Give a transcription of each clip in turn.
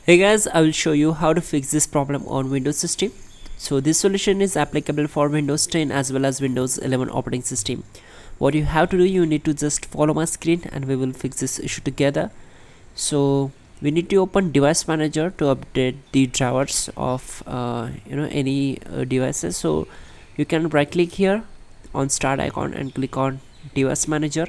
Hey guys, I will show you how to fix this problem on Windows system. So this solution is applicable for Windows 10 as well as Windows 11 operating system. What you have to do, you need to just follow my screen and we will fix this issue together. So we need to open device manager to update the drivers of any devices. So you can right click here on start icon and click on device manager.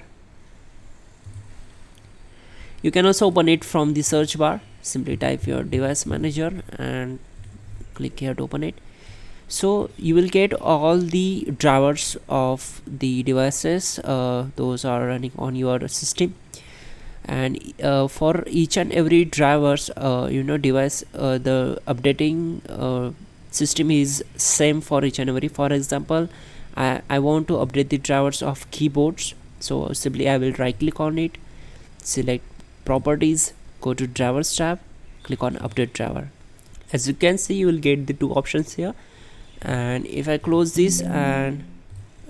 You can also open it from the search bar. Simply type your device manager and click here to open it. So you will get all the drivers of the devices those are running on your system, and for each and every drivers device, the updating system is same for each and every. For example, I want to update the drivers of keyboards, so simply I will right click on it, select properties, go to drivers tab, click on update driver. As you can see, you will get the two options here, and if I close this and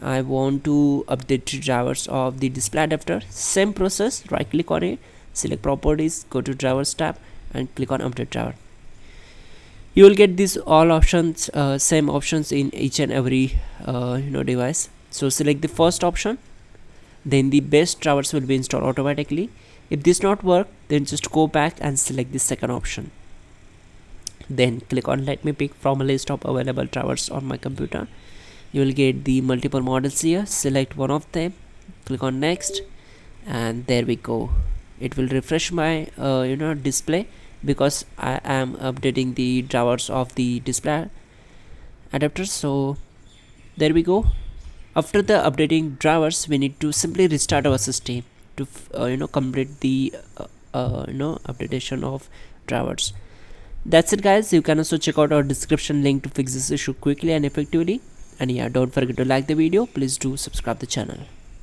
I want to update the drivers of the display adapter, same process, right click on it, select properties, go to drivers tab and click on update driver. You will get these all options, same options in each and every device. So select the first option, then the best drivers will be installed automatically. If this not work, then just go back and select the second option, then click on let me pick from a list of available drivers on my computer. You will get the multiple models here, select one of them, click on next, and there we go. It will refresh my display because I am updating the drivers of the display adapters. So there we go. After the updating drivers, we need to simply restart our system to complete the updation of drivers. That's it guys. You can also check out our description link to fix this issue quickly and effectively. And yeah, don't forget to like the video. Please do subscribe the channel.